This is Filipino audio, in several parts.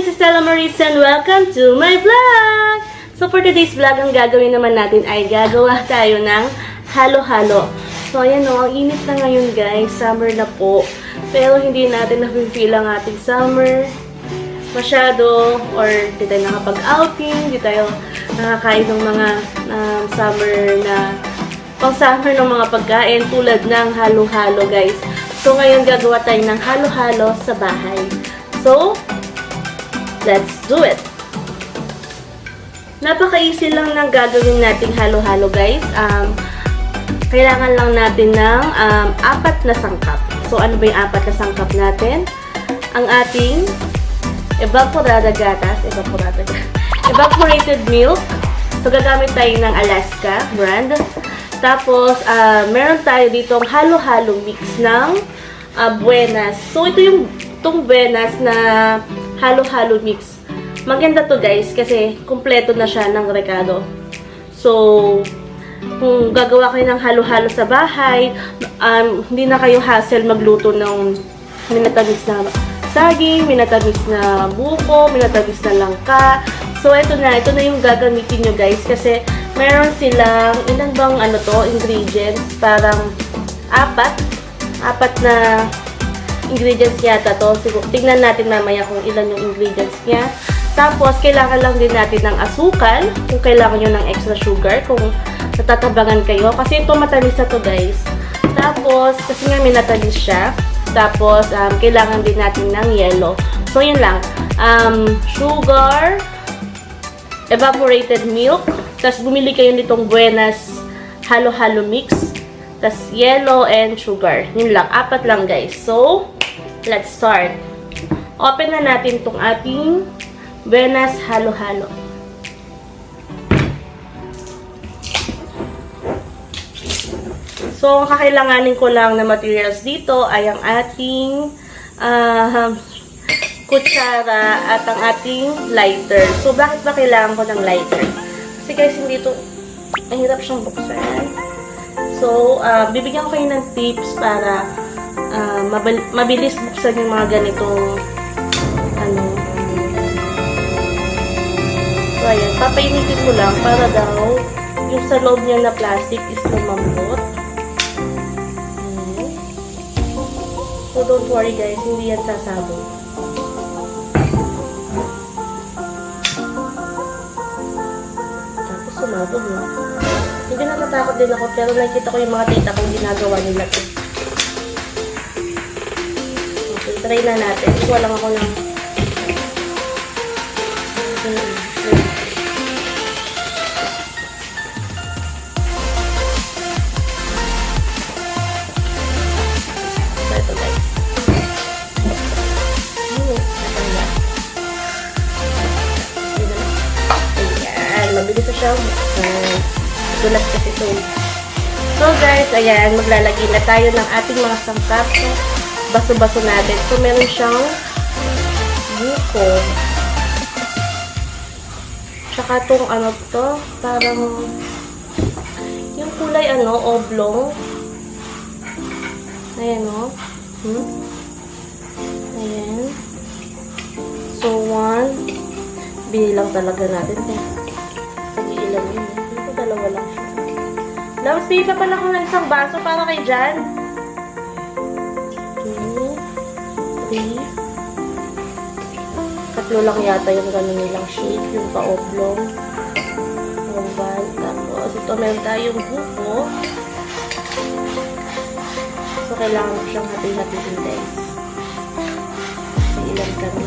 This is Stella Maurice and welcome to my vlog! So for today's vlog, ang gagawin naman natin ay gagawa tayo ng halo-halo. So ayan o, ang init na ngayon guys, summer na po. Pero hindi natin na-feel ang ating summer masyado, or hindi tayo nakapag-outing, hindi tayo nakakain ng mga summer na pang-summer ng mga pagkain tulad ng halo-halo guys. So ngayon gagawa tayo ng halo-halo sa bahay. So, let's do it! Napaka-easy lang ng gagawin nating halo-halo guys. Kailangan lang natin ng 4 na sangkap. So, ano ba yung 4 na sangkap natin? Ang ating evaporated milk. So, gagamit tayo ng Alaska brand. Tapos, meron tayo ditong halo-halo mix ng Buenas. So, ito yung Buenas na halo-halo mix. Maganda to guys kasi kumpleto na siya ng rekado. So, kung gagawa kayo ng halo-halo sa bahay, hindi na kayo hassle magluto ng minatamis na saging, minatamis na buko, minatamis na langka. So, ito na yung gagamitin nyo guys kasi meron silang, ilan bang ingredients? Parang 4 na ingredients yata to. Siguro, tignan natin mamaya kung ilan yung ingredients niya. Tapos, kailangan lang din natin ng asukal, kung kailangan nyo ng extra sugar, kung natatabangan kayo. Kasi ito matamis na to guys. Tapos, kasi nga may natamis siya. Tapos, kailangan din natin ng yellow. So, yun lang. Sugar, evaporated milk, tapos bumili kayo nitong Buenas halo-halo mix, tapos yellow and sugar. Yun lang. 4 lang guys. So, let's start. Open na natin itong ating Buenas halo-halo. So, ang kakailanganin ko lang na materials dito ay ang ating kutsara at ang ating lighter. So, bakit ba kailangan ko ng lighter? Kasi guys, hindi ito, mahirap siyang buksan. So, bibigyan ko kayo ng tips para mabilis buksan yung mga ganitong So, ayan, papainitin mo lang para daw yung sa loob niya na plastic is lumambot. Ayan. So, don't worry guys, hindi yan sasabog. Tapos sumabog na. Hindi natatakot din ako, pero nakikita ko yung mga tita kong ginagawa nila. Okay, try na natin. Kuha lang ako ng mabilis na siya. Dulas kasi ito. So guys, ayan, maglalagay na tayo ng ating mga sangkap sa baso-baso natin. So meron siyang buko. Tsaka itong to, parang yung kulay oblong. Ayan Ayan. So 1. Binilang talaga natin. Ilan yun. Ito dalawa lang siya. Tapos, pa pala ko ng isang baso para kay Jan. 2, 3. 3 lang yata yung gano'n nilang shape. Yung pa-oblong. Oval. Tapos, ito meron tayong buko. So, kailangan ko siyang hati-hatiin guys. Kasi ilan kami.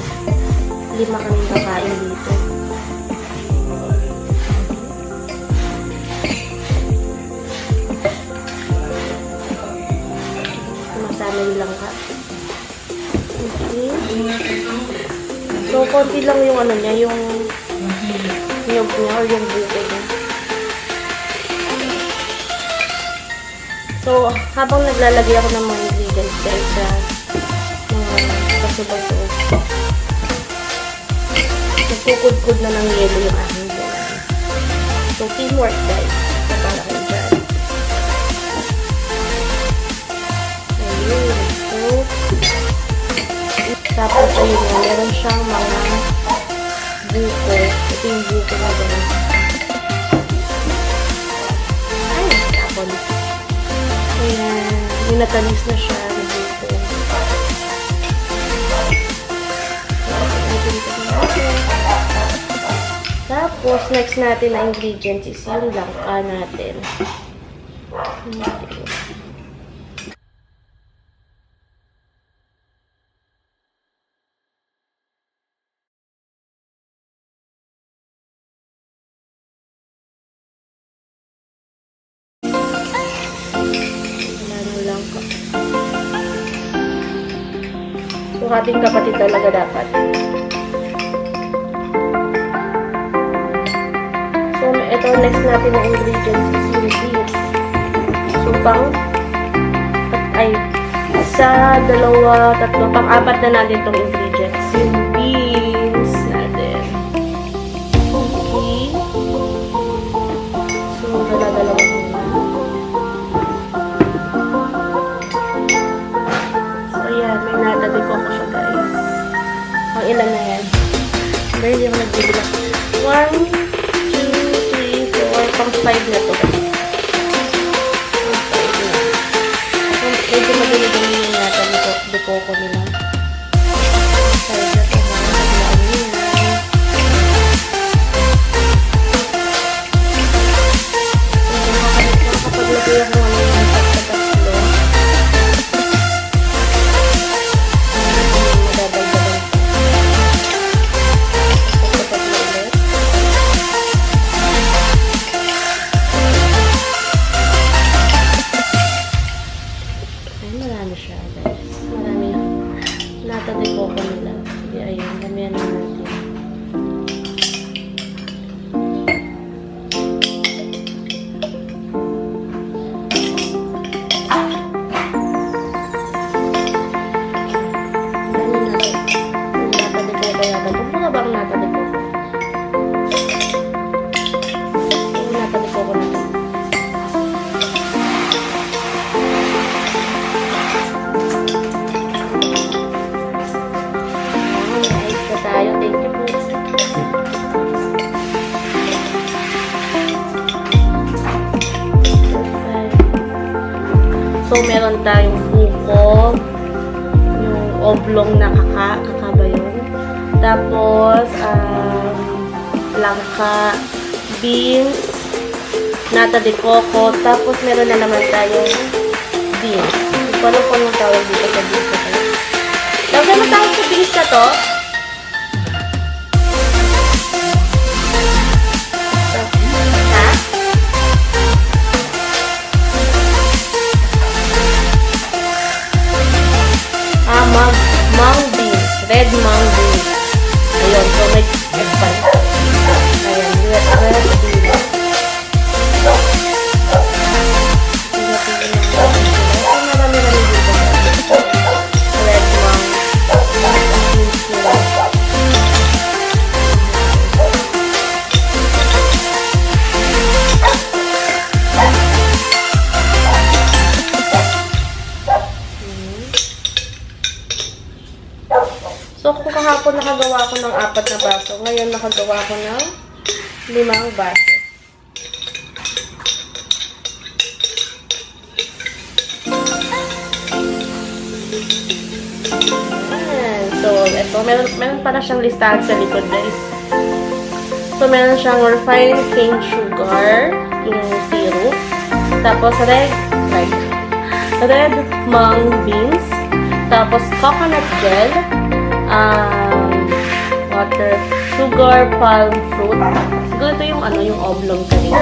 5 kami kakain dito. Lang ka. Okay. So, konti lang yung niya, yung niyog niya or yung buko niya. So, habang naglalagay ako ng mga ingredients guys sa mga baso-baso, nagkukod-kod na ng yelo yung aking gano'n. So, teamwork guys. So, para kayo dyan. Ayun. So, tapos ayun nga, meron siyang mga buko. Ito yung buko na guys. Ay, tapon. Ayan. Minatalis na siya ng buko. Tapos, next natin na ingredients is yung langka natin. So, ating kapatid talaga dapat. So, ito next natin na ingredients is yung beans. So, isa, dalawa, tatlo, pang-apat na natin itong ingredients. Yung beans natin. Okay. So, dala-dalawa muna. So, ayan, may natabi ko siya, guys. Ang ilan na yan? Dahil hindi ako nagbibilang. 1, 2, 3, 4, pang 5 na to. Medyo madali-dali yung natabi ko nila. Nakapaglagay ako ng tatlo. Marami siya, guys. Marami. Natadi ko nila. Sige, ayun. Damihan na natin. So, meron tayong buko, yung oblong na kakaba yun. Tapos, langka, beans, nata de coco, tapos meron na naman tayong beans. Paano po nang tawag dito sa beans na to? Tapos naman tawag sa beans na to? Mung beans. Red mung beans. Ayun, so may ekpan. Ayan, red beans. Marami-rami dito. Red mung beans nila. So, kung kahapon nakagawa ko ng 4 na baso, ngayon nakagawa ko ng 5 baso. Ayan. So, ito, meron pa na siyang listahan sa likod, guys. So, meron siyang refined cane sugar, yung syrup, tapos red mung beans, tapos coconut gel, water, sugar, palm fruit. Siguro ito yung yung oblong kanina.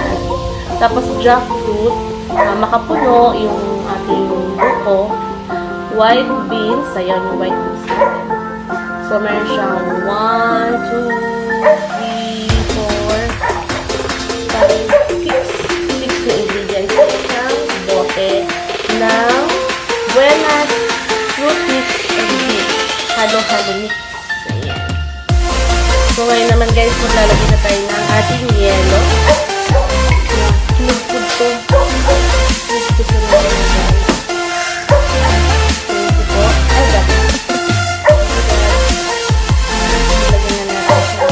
Tapos jackfruit, makapuno yung ating buko, white beans, ayan yung white beans natin. So, meron siyang 1, 2, 3, 4, 5, 6 na ingredients. Isang bote ng Buenas fruit mix and beef. Halo-halo mix. Ayan. So, ngayon naman guys, maglalagay na tayo ng ating yelo. Kinugpud ko. Kinugpud ko na guys. Kinugpud ko. Ay, dami. Lagyan na natin siya.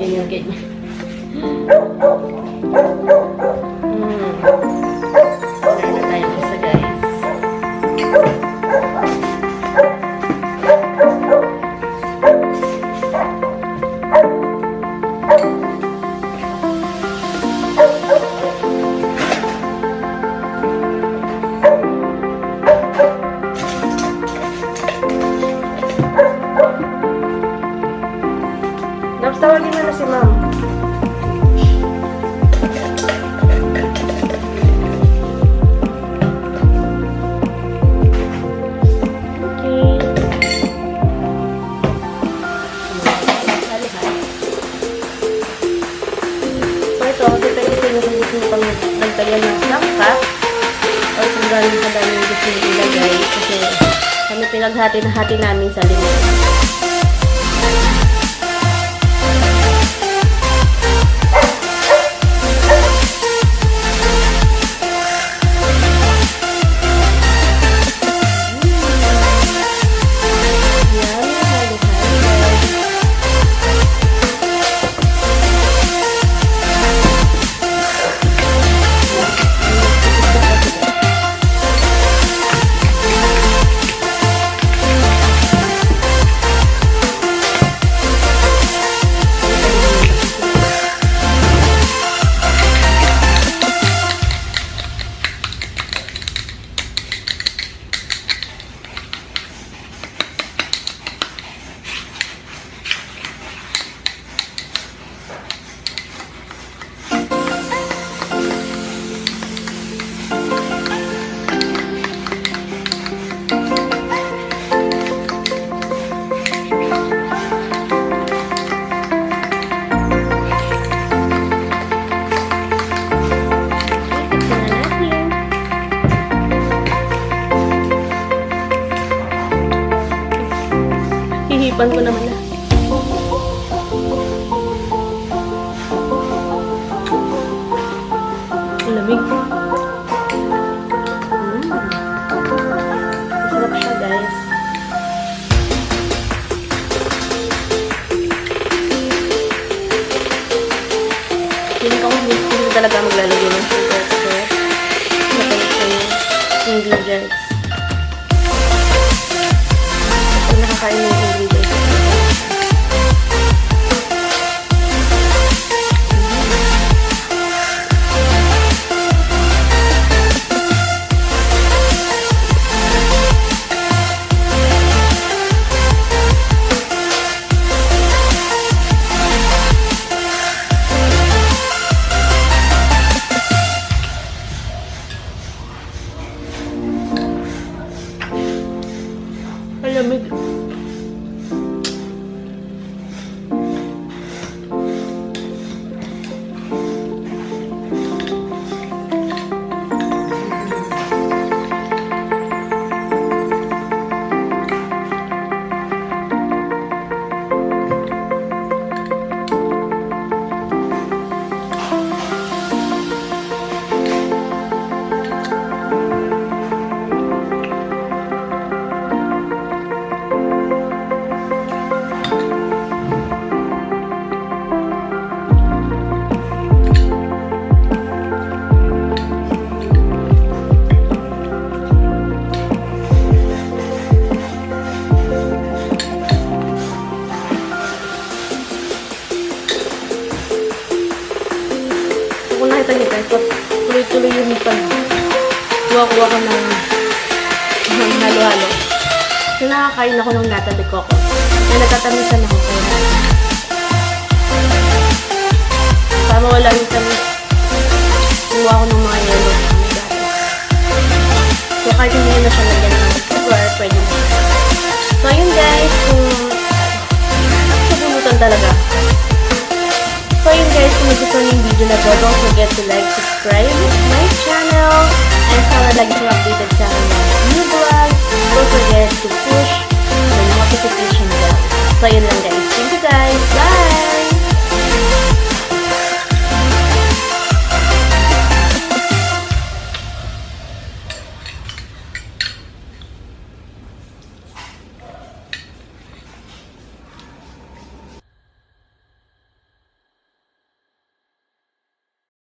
ganyan, ganyan. Wala na tayong isa, guys. Tapos tawagin mo na si ma'am. Okay. So ito, depende sa inyo kung gusto nyo pang nagtayan ng snack pack or kung gano'n ka dami yung gusto nyo ilagay kasi kami pinaghati-hati namin sa limit. Hihipan ko naman na. Ang lamig. Masarap siya, guys. Hindi ko talaga maglalagay ng sugar kasi matalit ko yung ingredients. Kasi nakakain yung ingredients. Malamig. Kung nakita niyo guys, tuloy-tuloy yung pag-kuha-kuha ko ng halo-halo. So, nakakain ako ng nata de coco. Kaya nagtatamisan ako kaya. Para mawala yung tamis. Kuha ako ng mga yelo. So, kahit hindi na siya lagyan ng sugar, pwede na. So, ayun guys, kung sabulutan talaga. So yun guys, kung gusto niyo yung video na to, don't forget to like, subscribe my channel, and para lagi kong updated sa akin ng new vlog. Don't forget to push the notification bell. So yun lang guys.